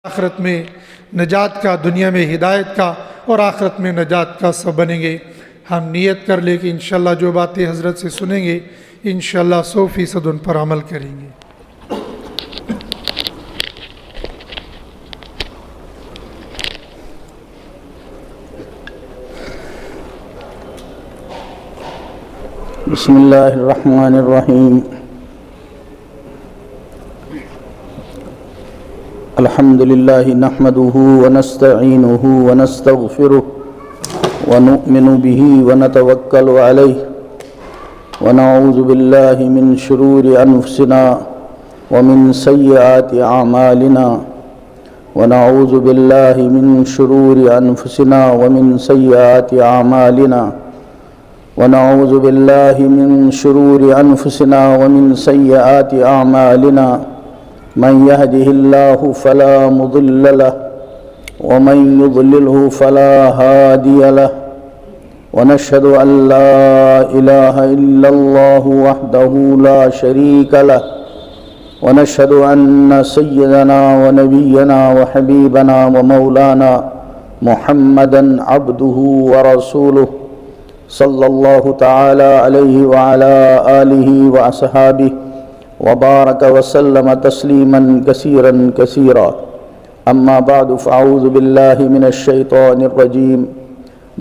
آخرت میں نجات کا، دنیا میں ہدایت کا اور آخرت میں نجات کا سب بنیں گے۔ ہم نیت کر لیں کہ انشاءاللہ جو باتیں حضرت سے سنیں گے انشاءاللہ 100% ان پر عمل کریں گے۔ بسم اللہ الرحمن الرحیم۔ الحمد للہ نحمده ونستعینه ونستغفره ونؤمن به ونتوکل علیہ ونعوذ باللہ من شرور انفسنا ومن سیئات اعمالنا ونعوذ باللہ من شرور انفسنا ومن سیئات اعمالنا ونعوذ باللہ من شرور انفسنا ومن سیئات اعمالنا من يهده الله فلا مضل له ومن يضلله فلا هادي له ونشهد أن لا إله إلا الله وحده لا شريك له ونشهد أن سيدنا ونبينا وحبيبنا ومولانا محمدا عبده ورسوله صلى الله تعالى عليه وعلى آله وأصحابه وبارك وسلم تسليما كثيرا كثيرا أما بعد فأعوذ بالله من الشيطان الرجيم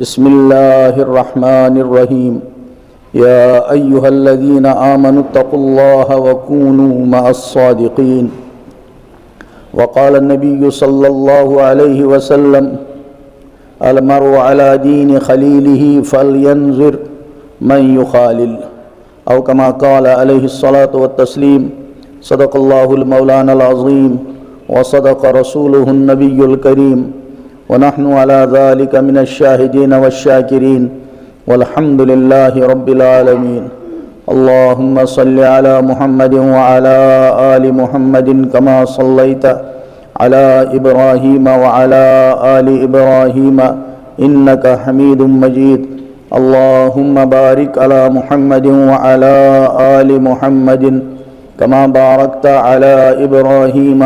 بسم الله الرحمن الرحيم يا أيها الذين آمنوا اتقوا الله وكونوا مع الصادقين وقال النبي صلى الله عليه وسلم المرء على دين خليله فلينظر من يخالل او كما قال عليه الصلاة والتسليم صدق الله المولانا العظيم وصدق رسوله النبي الكريم ونحن على ذلك من الشاهدين والشاكرين والحمد لله رب العالمين اللهم صل على محمد وعلى آل محمد كما صليت على إبراهيم وعلى آل إبراهيم إنك حميد مجيد اللهم بارك على محمد وعلى آل محمد كما باركت على إبراهيم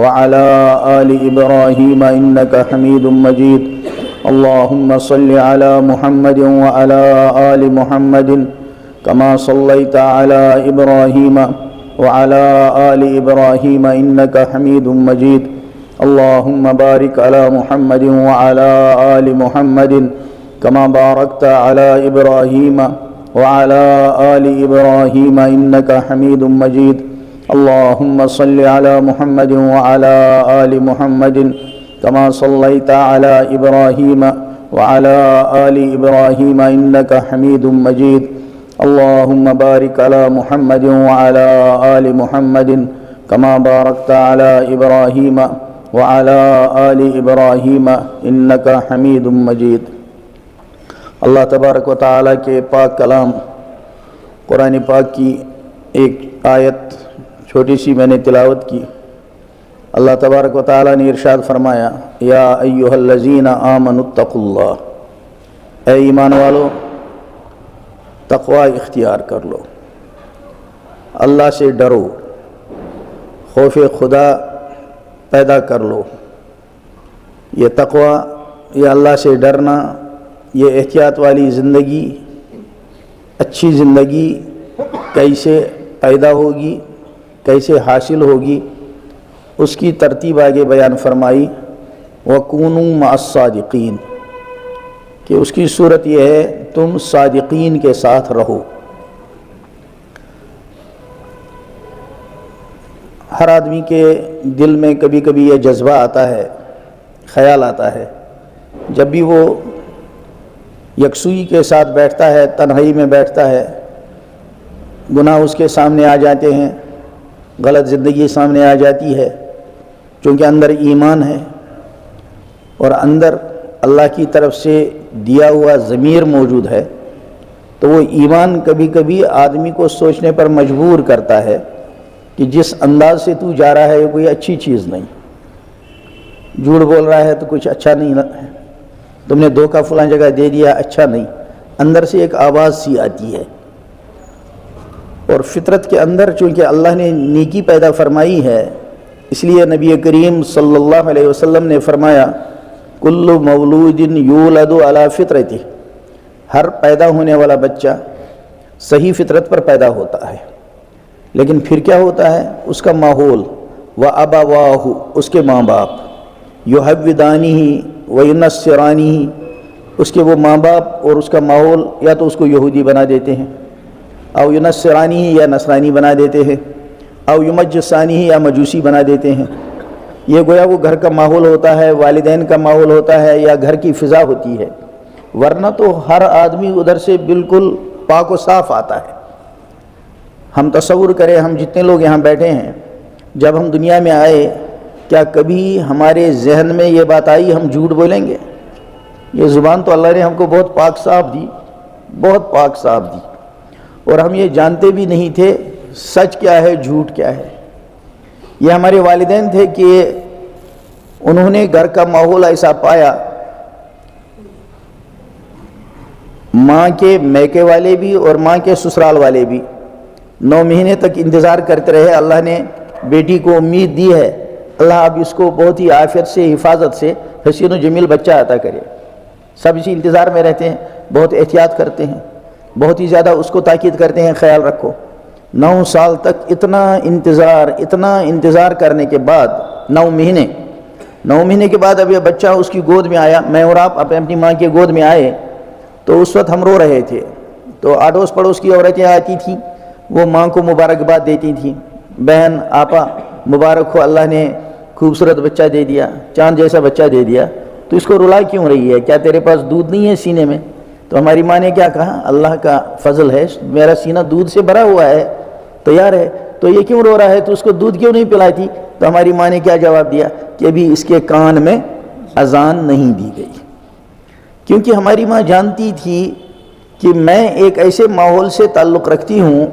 وعلى آل إبراهيم إنك حميد مجيد اللهم صل على محمد وعلى آل محمد كما صليت على إبراهيم وعلى آل إبراهيم إنك حميد مجيد اللهم بارك على محمد وعلى آل محمد كما باركت على إبراهيم وعلى آل إبراهيم إنك حميد مجيد اللهم صل على محمد وعلى آل محمد كما صليت على إبراهيم وعلى آل إبراهيم إنك حميد مجيد اللهم بارك على محمد وعلى آل محمد كما باركت على إبراهيم وعلى آل إبراهيم إنك حميد مجيد۔ اللہ تبارک و تعالیٰ کے پاک کلام قرآن پاک کی ایک آیت چھوٹی سی میں نے تلاوت کی۔ اللہ تبارک و تعالیٰ نے ارشاد فرمایا یا ایھا الذین آمنوا اتقوا اللہ، اے ایمان والو تقوی اختیار کر لو، اللہ سے ڈرو، خوف خدا پیدا کر لو۔ یہ تقوی، یہ اللہ سے ڈرنا، یہ احتیاط والی زندگی، اچھی زندگی کیسے پیدا ہوگی، کیسے حاصل ہوگی، اس کی ترتیب آگے بیان فرمائی وَكُونُوا مَعَ الصَّادِقِينَ، کہ اس کی صورت یہ ہے تم صادقین کے ساتھ رہو۔ ہر آدمی کے دل میں کبھی کبھی یہ جذبہ آتا ہے، خیال آتا ہے، جب بھی وہ یکسوئی کے ساتھ بیٹھتا ہے، تنہائی میں بیٹھتا ہے، گناہ اس کے سامنے آ جاتے ہیں، غلط زندگی سامنے آ جاتی ہے، چونکہ اندر ایمان ہے اور اندر اللہ کی طرف سے دیا ہوا ضمیر موجود ہے، تو وہ ایمان کبھی کبھی آدمی کو سوچنے پر مجبور کرتا ہے کہ جس انداز سے تو جا رہا ہے یہ کوئی اچھی چیز نہیں، جھوٹ بول رہا ہے تو کچھ اچھا نہیں ہے، تم نے دھوکہ فلاں جگہ دے دیا اچھا نہیں، اندر سے ایک آواز سی آتی ہے۔ اور فطرت کے اندر چونکہ اللہ نے نیکی پیدا فرمائی ہے اس لیے نبی کریم صلی اللہ علیہ وسلم نے فرمایا کل مولود یولد علی فطرتہ، ہر پیدا ہونے والا بچہ صحیح فطرت پر پیدا ہوتا ہے، لیکن پھر کیا ہوتا ہے؟ اس کا ماحول، وَأَبَوَاهُ، اس کے ماں باپ، يُحَوِّدَانِهِ وَيُنَصِّرَانِهِ، اس کے وہ ماں باپ اور اس کا ماحول یا تو اس کو یہودی بنا دیتے ہیں، او يُنَصِّرَانِهِ یا نصرانی بنا دیتے ہیں، او يُمَجِّسَانِهِ یا مجوسی بنا دیتے ہیں۔ یہ گویا وہ گھر کا ماحول ہوتا ہے، والدین کا ماحول ہوتا ہے، یا گھر کی فضا ہوتی ہے، ورنہ تو ہر آدمی ادھر سے بالکل پاک و صاف آتا ہے۔ ہم تصور کریں، ہم جتنے لوگ یہاں بیٹھے ہیں، جب ہم دنیا میں آئے، کیا کبھی ہمارے ذہن میں یہ بات آئی ہم جھوٹ بولیں گے؟ یہ زبان تو اللہ نے ہم کو بہت پاک صاف دی، بہت پاک صاف دی، اور ہم یہ جانتے بھی نہیں تھے سچ کیا ہے، جھوٹ کیا ہے۔ یہ ہمارے والدین تھے کہ انہوں نے گھر کا ماحول ایسا پایا، ماں کے میکے والے بھی اور ماں کے سسرال والے بھی 9 مہینے تک انتظار کرتے رہے۔ اللہ نے بیٹی کو امید دی ہے، اللہ اب اس کو بہت ہی عافیت سے، حفاظت سے حسین و جمیل بچہ عطا کرے۔ سب اسی انتظار میں رہتے ہیں، بہت احتیاط کرتے ہیں، بہت ہی زیادہ اس کو تاکید کرتے ہیں، خیال رکھو۔ 9 سال تک اتنا انتظار کرنے کے بعد 9 مہینے کے بعد اب یہ بچہ اس کی گود میں آیا، میں اور آپ اپنی ماں کی گود میں آئے تو اس وقت ہم رو رہے تھے، تو آڑوس پڑوس کی عورتیں آتی تھیں، وہ ماں کو مبارکباد دیتی تھیں، بہن آپا مبارک ہو، اللہ نے خوبصورت بچہ دے دیا، چاند جیسا بچہ دے دیا، تو اس کو رلا کیوں رہی ہے؟ کیا تیرے پاس دودھ نہیں ہے سینے میں؟ تو ہماری ماں نے کیا کہا؟ اللہ کا فضل ہے، میرا سینہ دودھ سے بھرا ہوا ہے، تیار ہے، تو یہ کیوں رو رہا ہے؟ تو اس کو دودھ کیوں نہیں پلاتی؟ تو ہماری ماں نے کیا جواب دیا کہ ابھی اس کے کان میں اذان نہیں دی گئی، کیونکہ ہماری ماں جانتی تھی کہ میں ایک ایسے ماحول سے تعلق رکھتی ہوں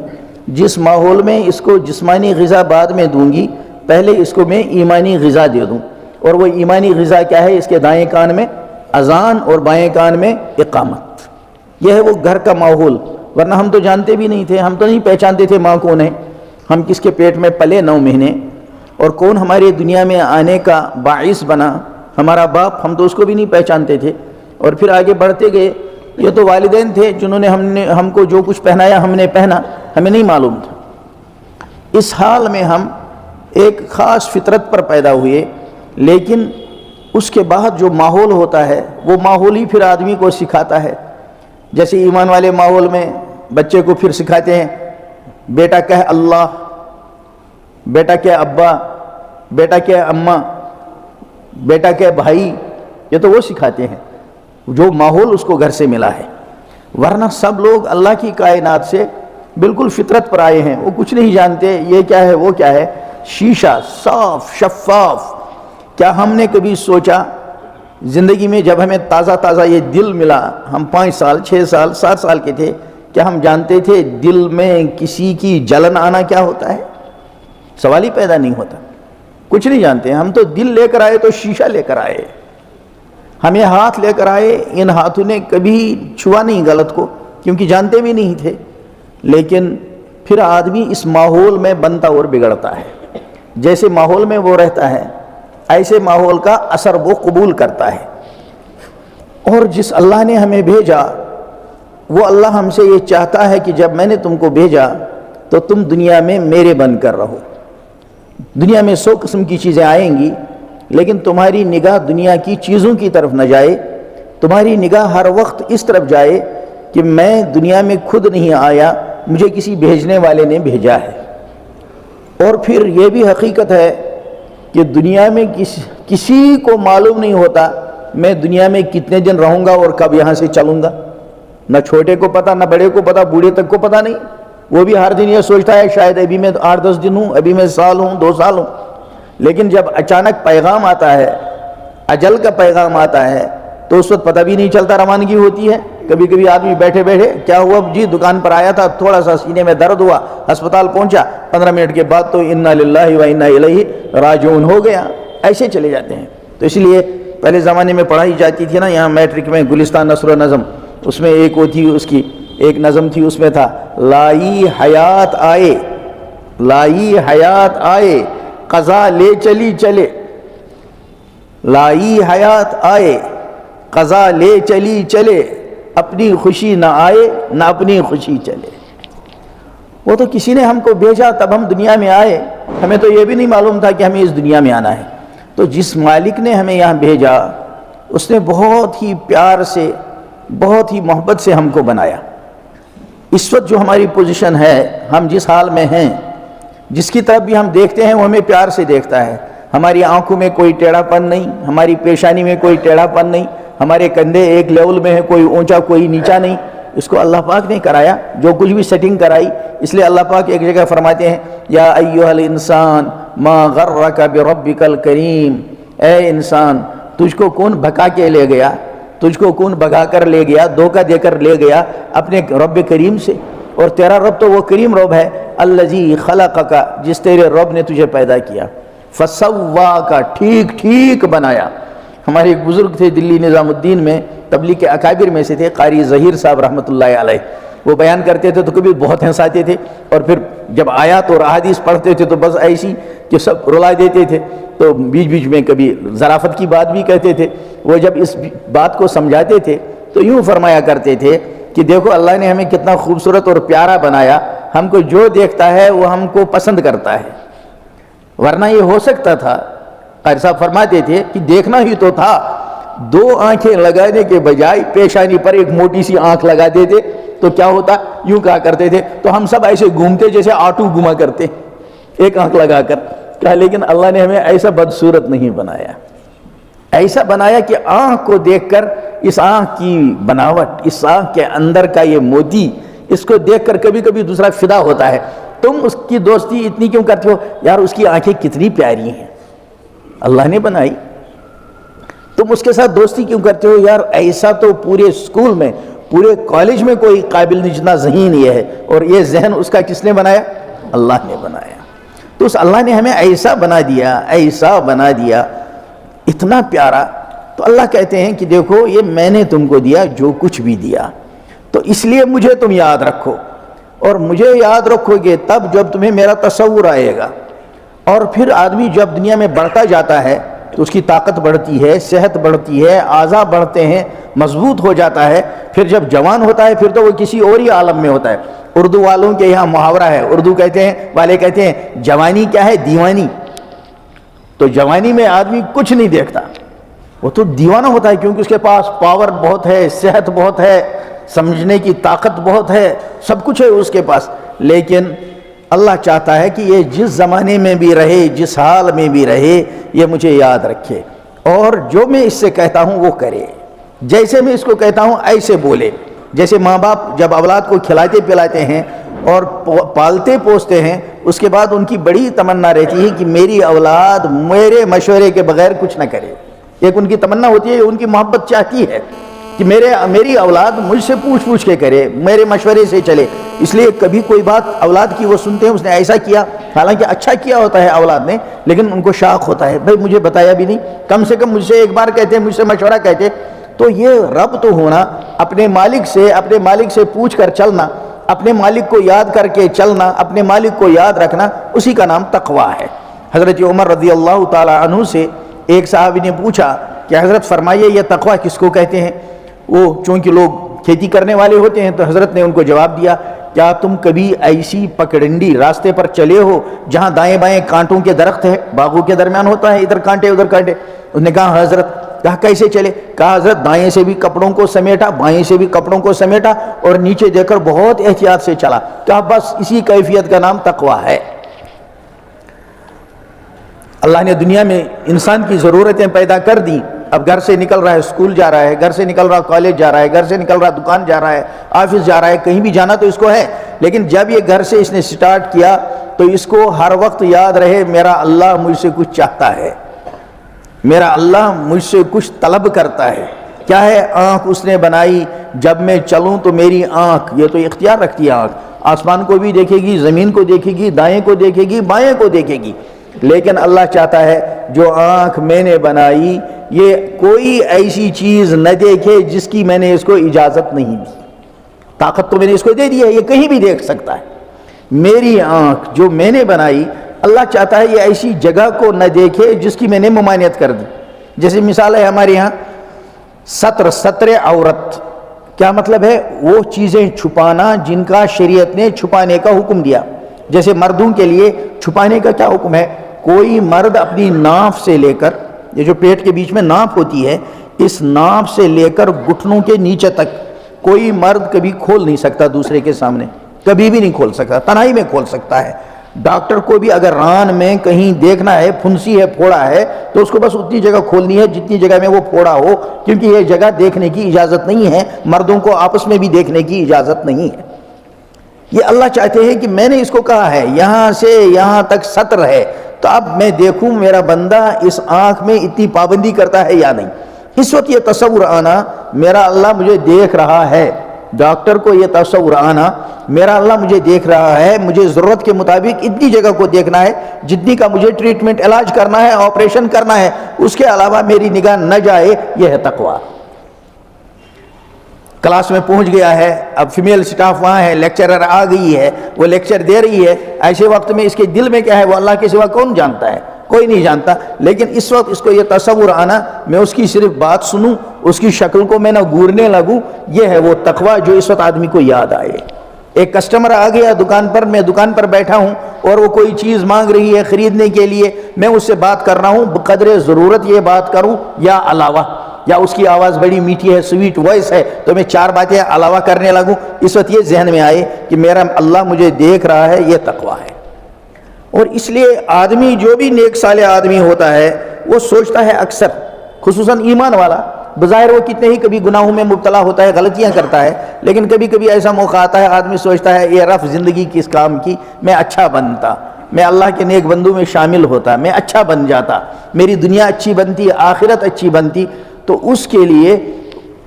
جس ماحول میں اس کو جسمانی غذا بعد میں دوں گی، پہلے اس کو میں ایمانی غذا دے دوں، اور وہ ایمانی غذا کیا ہے؟ اس کے دائیں کان میں اذان اور بائیں کان میں اقامت۔ یہ ہے وہ گھر کا ماحول، ورنہ ہم تو جانتے بھی نہیں تھے، ہم تو نہیں پہچانتے تھے ماں کون ہے، ہم کس کے پیٹ میں پلے 9 مہینے، اور کون ہماری دنیا میں آنے کا باعث بنا، ہمارا باپ، ہم تو اس کو بھی نہیں پہچانتے تھے۔ اور پھر آگے بڑھتے گئے، یہ تو والدین تھے جنہوں نے ہم کو جو کچھ پہنایا، ہم نے پہنا، ہمیں نہیں معلوم تھا۔ اس حال میں ہم ایک خاص فطرت پر پیدا ہوئے، لیکن اس کے بعد جو ماحول ہوتا ہے وہ ماحول ہی پھر آدمی کو سکھاتا ہے۔ جیسے ایمان والے ماحول میں بچے کو پھر سکھاتے ہیں، بیٹا کہہ اللہ، بیٹا کہہ ابا، بیٹا کہہ اماں، بیٹا کہہ بھائی، یہ تو وہ سکھاتے ہیں جو ماحول اس کو گھر سے ملا ہے، ورنہ سب لوگ اللہ کی کائنات سے بالکل فطرت پر آئے ہیں، وہ کچھ نہیں جانتے یہ کیا ہے وہ کیا ہے، شیشہ صاف شفاف۔ کیا ہم نے کبھی سوچا زندگی میں جب ہمیں تازہ یہ دل ملا، ہم 5 سال 6 سال 7 سال کے تھے، کیا ہم جانتے تھے دل میں کسی کی جلن آنا کیا ہوتا ہے؟ سوال ہی پیدا نہیں ہوتا، کچھ نہیں جانتے۔ ہم تو دل لے کر آئے تو شیشہ لے کر آئے، ہمیں ہاتھ لے کر آئے، ان ہاتھوں نے کبھی چھوا نہیں غلط کو، کیونکہ جانتے بھی نہیں تھے۔ لیکن پھر آدمی اس ماحول میں بنتا اور بگڑتا ہے، جیسے ماحول میں وہ رہتا ہے ایسے ماحول کا اثر وہ قبول کرتا ہے۔ اور جس اللہ نے ہمیں بھیجا، وہ اللہ ہم سے یہ چاہتا ہے کہ جب میں نے تم کو بھیجا تو تم دنیا میں میرے بن کر رہو۔ دنیا میں 100 قسم کی چیزیں آئیں گی، لیکن تمہاری نگاہ دنیا کی چیزوں کی طرف نہ جائے، تمہاری نگاہ ہر وقت اس طرف جائے کہ میں دنیا میں خود نہیں آیا، مجھے کسی بھیجنے والے نے بھیجا ہے۔ اور پھر یہ بھی حقیقت ہے کہ دنیا میں کسی کو معلوم نہیں ہوتا میں دنیا میں کتنے دن رہوں گا اور کب یہاں سے چلوں گا، نہ چھوٹے کو پتا، نہ بڑے کو پتا، بوڑھے تک کو پتا نہیں۔ وہ بھی ہر دن یہ سوچتا ہے شاید ابھی میں 8-10 دن ہوں، ابھی میں سال ہوں، 2 سال ہوں۔ لیکن جب اچانک پیغام آتا ہے، اجل کا پیغام آتا ہے، تو اس وقت پتہ بھی نہیں چلتا، روانگی ہوتی ہے۔ کبھی کبھی آدمی بیٹھے بیٹھے کیا ہوا جی، دکان پر آیا تھا، تھوڑا سا سینے میں درد ہوا، ہسپتال پہنچا، 15 منٹ کے بعد تو انا للہ و انا الیہ راجعون ہو گیا۔ ایسے چلے جاتے ہیں۔ تو اس لیے پہلے زمانے میں پڑھائی جاتی تھی نا، یہاں میٹرک میں گلستان نثر و نظم، اس میں ایک وہ تھی، اس کی ایک نظم تھی، اس میں تھا لائی حیات آئے، لائی حیات آئے قضا لے چلی چلے، لائی حیات آئے قضا لے چلی چلے، اپنی خوشی نہ آئے نہ اپنی خوشی چلے۔ وہ تو کسی نے ہم کو بھیجا تب ہم دنیا میں آئے، ہمیں تو یہ بھی نہیں معلوم تھا کہ ہمیں اس دنیا میں آنا ہے۔ تو جس مالک نے ہمیں یہاں بھیجا اس نے بہت ہی پیار سے، بہت ہی محبت سے ہم کو بنایا۔ اس وقت جو ہماری پوزیشن ہے، ہم جس حال میں ہیں، جس کی طرف بھی ہم دیکھتے ہیں وہ ہمیں پیار سے دیکھتا ہے۔ ہماری آنکھوں میں کوئی ٹیڑھا پن نہیں، ہماری پیشانی میں کوئی ٹیڑھا پن نہیں، ہمارے کندھے ایک لیول میں ہیں، کوئی اونچا کوئی نیچا نہیں۔ اس کو اللہ پاک نے کرایا، جو کچھ بھی سیٹنگ کرائی۔ اس لیے اللہ پاک ایک جگہ فرماتے ہیں یا ایھا الانسان ما غرک بربک الکریم، اے انسان تجھ کو کون بھگا کے لے گیا، تجھ کو کون بھگا کر لے گیا، دھوکہ دے کر لے گیا اپنے رب کریم سے۔ اور تیرا رب تو وہ کریم رب ہے، الذی خلقک، جس تیرے رب نے تجھے پیدا کیا، فسواک، ٹھیک ٹھیک بنایا۔ ہمارے ایک بزرگ تھے دلی نظام الدین میں، تبلیغ کے اکابر میں سے تھے، قاری ظہیر صاحب رحمۃ اللہ علیہ۔ وہ بیان کرتے تھے تو کبھی بہت ہنساتے تھے، اور پھر جب آیات اور احادیث پڑھتے تھے تو بس ایسی کہ سب رلا دیتے تھے۔ تو بیچ بیچ میں کبھی ظرافت کی بات بھی کہتے تھے۔ وہ جب اس بات کو سمجھاتے تھے تو یوں فرمایا کرتے تھے کہ دیکھو اللہ نے ہمیں کتنا خوبصورت اور پیارا بنایا، ہم کو جو دیکھتا ہے وہ ہم کو پسند کرتا ہے، ورنہ یہ ہو سکتا تھا، قاری صاحب فرماتے تھے کہ دیکھنا ہی تو تھا، دو آنکھیں لگانے کے بجائے پیشانی پر ایک موٹی سی آنکھ لگا دیتے تو کیا ہوتا، یوں کہا کرتے تھے تو ہم سب ایسے گھومتے جیسے آٹو گھما کرتے، ایک آنکھ لگا کر۔ کہا لیکن اللہ نے ہمیں ایسا بدصورت نہیں بنایا، ایسا بنایا کہ آنکھ کو دیکھ کر، اس آنکھ کی بناوٹ، اس آنکھ کے اندر کا یہ موتی، اس کو دیکھ کر کبھی کبھی دوسرا فدا ہوتا ہے۔ تم اس کی دوستی اتنی کیوں کرتے ہو؟ یار اس کی آنکھیں کتنی پیاری ہیں، اللہ نے بنائی، تم اس کے ساتھ دوستی کیوں کرتے ہو؟ یار ایسا تو پورے اسکول میں، پورے کالج میں کوئی قابل نہیں جتنا ذہین یہ ہے، اور یہ ذہن اس کا کس نے بنایا؟ اللہ نے بنایا۔ تو اس اللہ نے ہمیں ایسا بنا دیا، ایسا بنا دیا، اتنا پیارا۔ تو اللہ کہتے ہیں کہ دیکھو یہ میں نے تم کو دیا جو کچھ بھی دیا، تو اس لیے مجھے تم یاد رکھو، اور مجھے یاد رکھو گے تب جب تمہیں میرا تصور آئے گا۔ اور پھر آدمی جب دنیا میں بڑھتا جاتا ہے تو اس کی طاقت بڑھتی ہے، صحت بڑھتی ہے، اعضاء بڑھتے ہیں، مضبوط ہو جاتا ہے۔ پھر جب جوان ہوتا ہے پھر تو وہ کسی اور ہی عالم میں ہوتا ہے۔ اردو والوں کے یہاں محاورہ ہے، اردو والے کہتے ہیں جوانی کیا ہے؟ دیوانی۔ تو جوانی میں آدمی کچھ نہیں دیکھتا، وہ تو دیوانہ ہوتا ہے، کیونکہ اس کے پاس پاور بہت ہے، صحت بہت ہے، سمجھنے کی طاقت بہت ہے، سب کچھ ہے اس کے پاس۔ لیکن اللہ چاہتا ہے کہ یہ جس زمانے میں بھی رہے، جس حال میں بھی رہے، یہ مجھے یاد رکھے، اور جو میں اس سے کہتا ہوں وہ کرے، جیسے میں اس کو کہتا ہوں ایسے بولے۔ جیسے ماں باپ جب اولاد کو کھلاتے پلاتے ہیں اور پالتے پوستے ہیں، اس کے بعد ان کی بڑی تمنا رہتی ہے کہ میری اولاد میرے مشورے کے بغیر کچھ نہ کرے۔ ایک ان کی تمنا ہوتی ہے، ان کی محبت چاہتی ہے کہ میری اولاد مجھ سے پوچھ کے کرے، میرے مشورے سے چلے۔ اس لیے کبھی کوئی بات اولاد کی وہ سنتے ہیں اس نے ایسا کیا، حالانکہ اچھا کیا ہوتا ہے اولاد نے، لیکن ان کو شاق ہوتا ہے بھائی مجھے بتایا بھی نہیں، کم سے کم مجھ سے ایک بار کہتے، مجھ سے مشورہ کہتے۔ تو یہ ربط ہونا اپنے مالک سے پوچھ کر چلنا، اپنے مالک کو یاد کر کے چلنا، اپنے مالک کو یاد رکھنا، اسی کا نام تقویٰ ہے۔ حضرت عمر رضی اللہ تعالی عنہ سے ایک صحابی نے پوچھا کہ حضرت فرمائیے یہ تقویٰ کس کو کہتے ہیں؟ وہ چونکہ لوگ کھیتی کرنے والے ہوتے ہیں تو حضرت نے ان کو جواب دیا، کیا تم کبھی ایسی پکڑنڈی راستے پر چلے ہو جہاں دائیں بائیں کانٹوں کے درخت ہے، باغوں کے درمیان ہوتا ہے، ادھر کانٹے ادھر کانٹے؟ اس نے کہا حضرت۔ کہا کیسے چلے؟ کہا حضرت دائیں سے بھی کپڑوں کو سمیٹا، بائیں سے بھی کپڑوں کو سمیٹا، اور نیچے دیکھ کر بہت احتیاط سے چلا۔ کہا بس اسی کیفیت کا نام تقویٰ ہے۔ اللہ نے دنیا میں انسان کی ضرورتیں پیدا کر دی، اب گھر سے نکل رہا ہے اسکول جا رہا ہے، گھر سے نکل رہا کالج جا رہا ہے، گھر سے نکل رہا دکان جا رہا ہے، آفس جا رہا ہے، کہیں بھی جانا تو اس کو ہے۔ لیکن جب یہ گھر سے اس نے سٹارٹ کیا تو اس کو ہر وقت یاد رہے میرا اللہ مجھ سے کچھ چاہتا ہے، میرا اللہ مجھ سے کچھ طلب کرتا ہے۔ کیا ہے؟ آنکھ اس نے بنائی، جب میں چلوں تو میری آنکھ، یہ تو اختیار رکھتی ہے آنکھ، آسمان کو بھی دیکھے گی، زمین کو دیکھے گی، دائیں کو دیکھے گی، بائیں کو دیکھے گی۔ لیکن اللہ چاہتا ہے جو آنکھ میں نے بنائی یہ کوئی ایسی چیز نہ دیکھے جس کی میں نے اس کو اجازت نہیں دی۔ طاقت تو میں نے اس کو دے دی ہے، یہ کہیں بھی دیکھ سکتا ہے۔ میری آنکھ جو میں نے بنائی، اللہ چاہتا ہے یہ ایسی جگہ کو نہ دیکھے جس کی میں نے ممانعت کر دی. جیسے مثال ہے ہمارے یہاں ستر عورت، کیا مطلب ہے؟ وہ چیزیں چھپانا جن کا شریعت نے چھپانے کا حکم دیا. جیسے مردوں کے لیے چھپانے کا کیا حکم ہے؟ کوئی مرد اپنی ناف سے لے کر، یہ جو پیٹ کے بیچ میں ناف ہوتی ہے، اس ناف سے لے کر گھٹنوں کے نیچے تک کوئی مرد کبھی کھول نہیں سکتا دوسرے کے سامنے، کبھی بھی نہیں کھول سکتا. تنہائی میں کھول سکتا ہے. ڈاکٹر کو بھی اگر ران میں کہیں دیکھنا ہے، پھنسی ہے، پھوڑا ہے، تو اس کو بس اتنی جگہ کھولنی ہے جتنی جگہ میں وہ پھوڑا ہو، کیونکہ یہ جگہ دیکھنے کی اجازت نہیں ہے. مردوں کو آپس میں بھی دیکھنے کی اجازت نہیں ہے. یہ اللہ چاہتے ہیں کہ میں نے اس کو کہا ہے یہاں سے یہاں تک ستر ہے، تو اب میں دیکھوں میرا بندہ اس آنکھ میں اتنی پابندی کرتا ہے یا نہیں. اس وقت یہ تصور آنا میرا اللہ مجھے دیکھ رہا ہے، ڈاکٹر کو یہ تصور آنا میرا اللہ مجھے دیکھ رہا ہے، مجھے ضرورت کے مطابق اتنی جگہ کو دیکھنا ہے جتنی کا مجھے ٹریٹمنٹ علاج کرنا ہے، آپریشن کرنا ہے، اس کے علاوہ میری نگاہ نہ جائے، یہ ہے تقویٰ. کلاس میں پہنچ گیا ہے، اب فیمیل سٹاف وہاں ہے، لیکچرر آ گئی ہے، وہ لیکچر دے رہی ہے. ایسے وقت میں اس کے دل میں کیا ہے وہ اللہ کے سوا کون جانتا ہے؟ کوئی نہیں جانتا. لیکن اس وقت اس کو یہ تصور آنا میں اس کی صرف بات سنوں، اس کی شکل کو میں نہ گورنے لگوں، یہ ہے وہ تقویٰ جو اس وقت آدمی کو یاد آئے. ایک کسٹمر آ گیا دکان پر، میں دکان پر بیٹھا ہوں اور وہ کوئی چیز مانگ رہی ہے خریدنے کے لیے، میں اس سے بات کر رہا ہوں، بقدر ضرورت یہ بات کروں یا علاوہ، یا اس کی آواز بڑی میٹھی ہے، سویٹ وائس ہے، تو میں 4 باتیں علاوہ کرنے لگوں. اس وقت یہ ذہن میں آئے کہ میرا اللہ مجھے دیکھ رہا ہے، یہ تقویٰ ہے. اور اس لیے آدمی جو بھی نیک صالح آدمی ہوتا ہے وہ سوچتا ہے اکثر، خصوصاً ایمان والا، بظاہر وہ کتنے ہی کبھی گناہوں میں مبتلا ہوتا ہے، غلطیاں کرتا ہے، لیکن کبھی کبھی ایسا موقع آتا ہے آدمی سوچتا ہے یہ رف زندگی کس کام کی، میں اچھا بنتا، میں اللہ کے نیک بندوں میں شامل ہوتا، میں اچھا بن جاتا، میری دنیا اچھی بنتی، آخرت اچھی بنتی. تو اس کے لیے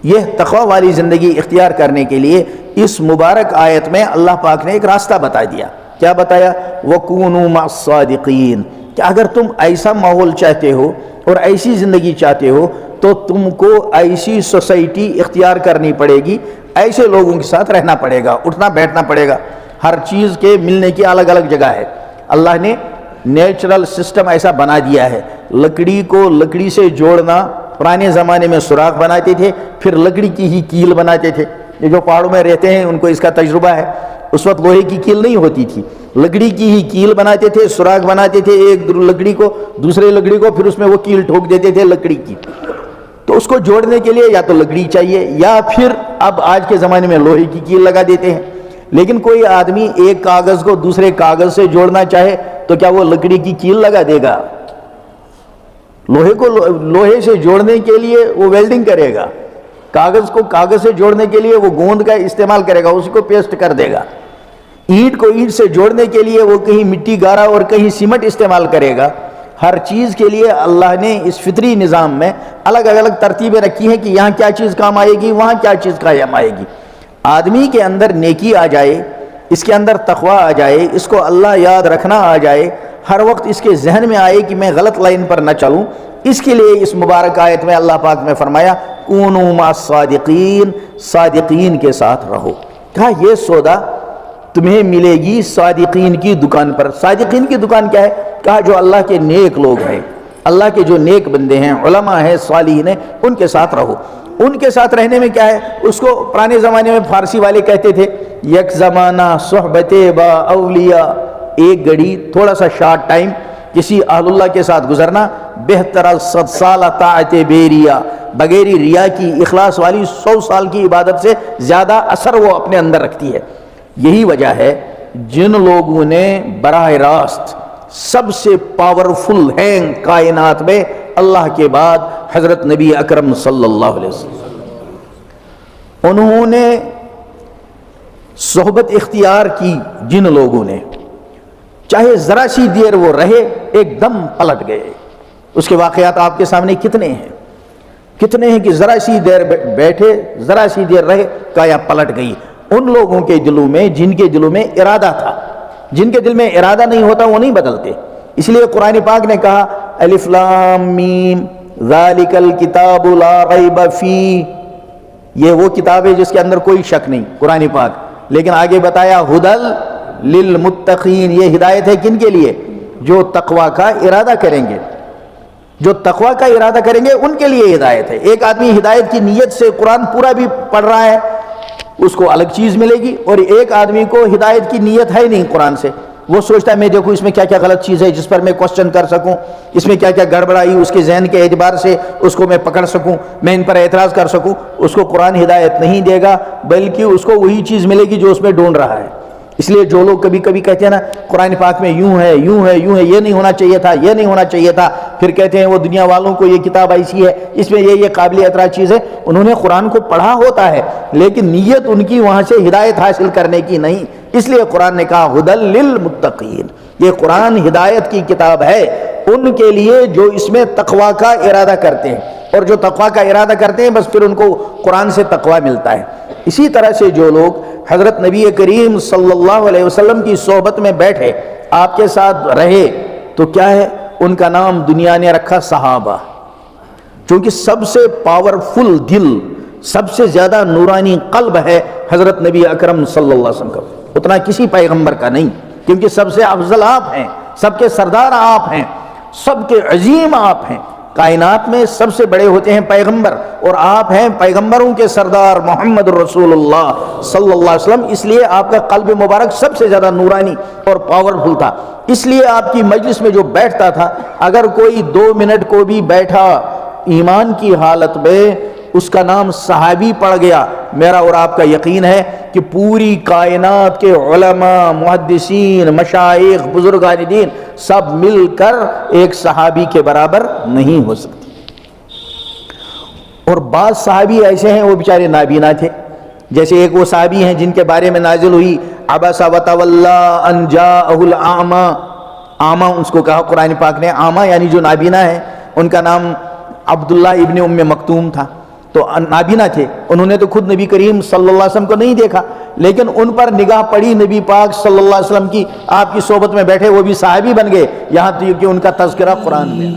یہ تقویٰ والی زندگی اختیار کرنے کے لیے اس مبارک آیت میں اللہ پاک نے ایک راستہ بتا دیا. کیا بتایا؟ وَكُونُوا مَعَ الصَّادِقِينَ، کہ اگر تم ایسا ماحول چاہتے ہو اور ایسی زندگی چاہتے ہو تو تم کو ایسی سوسائٹی اختیار کرنی پڑے گی، ایسے لوگوں کے ساتھ رہنا پڑے گا، اٹھنا بیٹھنا پڑے گا. ہر چیز کے ملنے کی الگ الگ جگہ ہے. اللہ نے نیچرل سسٹم ایسا بنا دیا ہے. لکڑی کو لکڑی سے جوڑنا، پرانے زمانے میں سوراخ بناتے تھے، پھر لکڑی کی ہی کیل بناتے تھے. یہ جو پہاڑوں میں رہتے ہیں ان کو اس کا تجربہ ہے. اس وقت لوہے کی کیل نہیں ہوتی تھی، لکڑی کی ہی کیل بناتے تھے، سوراخ بناتے تھے ایک لکڑی کو دوسرے لکڑی کو، پھر اس میں وہ کیل ٹھوک دیتے تھے لکڑی کی. تو اس کو جوڑنے کے لیے یا تو لکڑی چاہیے یا پھر اب آج کے زمانے میں لوہے کی کیل لگا دیتے ہیں. لیکن کوئی آدمی ایک کاغذ کو دوسرے کاغذ سے جوڑنا چاہے تو کیا وہ لکڑی کی کیل لگا دے گا؟ لوہے کو لوہے سے جوڑنے کے لیے وہ ویلڈنگ کرے گا، کاغذ کو کاغذ سے جوڑنے کے لیے وہ گوند کا استعمال کرے گا، اسی کو پیسٹ کر دے گا. اینٹ کو اینٹ سے جوڑنے کے لیے وہ کہیں مٹی گارا اور کہیں سیمنٹ استعمال کرے گا. ہر چیز کے لیے اللہ نے اس فطری نظام میں الگ الگ ترتیبیں رکھی ہیں کہ یہاں کیا چیز کام آئے گی، وہاں کیا چیز کام آئے گی. آدمی کے اندر نیکی آ جائے، اس کے اندر تقویٰ آ جائے، اس کو اللہ یاد رکھنا آ جائے، ہر وقت اس کے ذہن میں آئے کہ میں غلط لائن پر نہ چلوں. اس کے لیے اس مبارک آیت میں اللہ پاک نے فرمایا کونوا مع الصادقین، صادقین کے ساتھ رہو. کہا یہ سودا تمہیں ملے گی صادقین کی دکان پر. صادقین کی دکان کیا ہے؟ کہا جو اللہ کے نیک لوگ ہیں، اللہ کے جو نیک بندے ہیں، علماء ہیں، صالحین ہیں، ان کے ساتھ رہو. ان کے ساتھ رہنے میں کیا ہے؟ اس کو پرانے زمانے میں فارسی والے کہتے تھے یک زمانہ صحبت با اولیاء، ایک گھڑی تھوڑا سا شارٹ ٹائم کسی اہل اللہ کے ساتھ گزرنا بہتر از 100 سال طاعت بیریا، بغیر ریا کی اخلاص والی 100 سال کی عبادت سے زیادہ اثر وہ اپنے اندر رکھتی ہے. یہی وجہ ہے جن لوگوں نے براہ راست سب سے پاورفل ہیں کائنات میں اللہ کے بعد حضرت نبی اکرم صلی اللہ علیہ وسلم، انہوں نے صحبت اختیار کی. جن لوگوں نے چاہے ذرا سی دیر وہ رہے ایک دم پلٹ گئے. اس کے واقعات آپ کے سامنے کتنے ہیں کہ ذرا سی دیر بیٹھے، ذرا سی دیر رہے، کایا پلٹ گئی. ان لوگوں کے دلوں میں جن کے دلوں میں ارادہ تھا. جن کے دل میں ارادہ نہیں ہوتا وہ نہیں بدلتے. اس لیے قرآن پاک نے کہا الف لام میم ذالک الکتاب لا ریب فیہ، یہ وہ کتاب ہے جس کے اندر کوئی شک نہیں، قرآن پاک. لیکن آگے بتایا ہدل للمتقین، یہ ہدایت ہے کن کے لیے؟ جو تقوی کا ارادہ کریں گے، جو تقوی کا ارادہ کریں گے ان کے لیے ہدایت ہے۔ ایک آدمی ہدایت کی نیت سے قرآن پورا بھی پڑھ رہا ہے، اس کو الگ چیز ملے گی، اور ایک آدمی کو ہدایت کی نیت ہے نہیں قرآن سے، وہ سوچتا ہے میں دیکھوں اس میں کیا کیا غلط چیز ہے جس پر میں کوسچن کر سکوں، اس میں کیا کیا گڑبڑائی اس کے ذہن کے اعتبار سے اس کو میں پکڑ سکوں، میں ان پر اعتراض کر سکوں، اس کو قرآن ہدایت نہیں دے گا، بلکہ اس کو وہی چیز ملے گی جو اس میں ڈھونڈ رہا ہے۔ اس لیے جو لوگ کبھی کبھی کہتے ہیں نا قرآن پاک میں یوں ہے یوں ہے یوں ہے، یہ نہیں ہونا چاہیے تھا، یہ نہیں ہونا چاہیے تھا، پھر کہتے ہیں وہ دنیا والوں کو یہ کتاب ایسی ہے، اس میں یہ قابل اعتراض چیز ہے، انہوں نے قرآن کو پڑھا ہوتا ہے لیکن نیت ان کی وہاں سے ہدایت حاصل کرنے کی نہیں، اس لیے قرآن نے کہا ھدی للمتقین، یہ قرآن ہدایت کی کتاب ہے ان کے لیے جو اس میں تقوی کا ارادہ کرتے ہیں، اور جو تقوی کا ارادہ کرتے ہیں بس پھر ان کو قرآن سے تقوی ملتا ہے۔ اسی طرح سے جو لوگ حضرت نبی کریم صلی اللہ علیہ وسلم کی صحبت میں بیٹھے، آپ کے ساتھ رہے، تو کیا ہے ان کا نام دنیا نے رکھا صحابہ، چونکہ سب سے پاورفل دل، سب سے زیادہ نورانی قلب ہے حضرت نبی اکرم صلی اللہ علیہ وسلم کا، اتنا کسی پیغمبر کا نہیں، کیونکہ سب سے افضل آپ ہیں، سب کے سردار آپ ہیں، سب کے عظیم آپ ہیں، کائنات میں سب سے بڑے ہوتے ہیں پیغمبر، اور آپ ہیں پیغمبروں کے سردار محمد رسول اللہ صلی اللہ علیہ وسلم، اس لیے آپ کا قلب مبارک سب سے زیادہ نورانی اور پاورفل تھا، اس لیے آپ کی مجلس میں جو بیٹھتا تھا اگر کوئی 2 منٹ کو بھی بیٹھا ایمان کی حالت میں، اس کا نام صحابی پڑ گیا، میرا اور آپ کا یقین ہے کہ پوری کائنات کے علماء، محدثین، مشائخ، بزرگان دین سب مل کر ایک صحابی کے برابر نہیں ہو سکتی۔ اور بعض صحابی ایسے ہیں وہ بیچارے نابینا تھے، جیسے ایک وہ صحابی ہیں جن کے بارے میں نازل ہوئی عبس وتولی ان جاءہ الاعمی، اعمی اس کو کہا قرآن پاک نے، اعمی یعنی جو نابینا ہے، ان کا نام عبداللہ ابن ام مکتوم تھا، تو نابینا تھے، انہوں نے تو خود نبی کریم صلی اللہ علیہ وسلم کو نہیں دیکھا، لیکن ان پر نگاہ پڑی نبی پاک صلی اللہ علیہ وسلم کی، آپ کی صحبت میں بیٹھے، وہ بھی صحابی بن گئے، یہاں تک کہ ان کا تذکرہ قرآن میں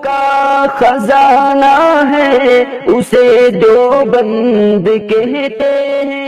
کا خزانہ ہے اسے جو بند کہتے ہیں۔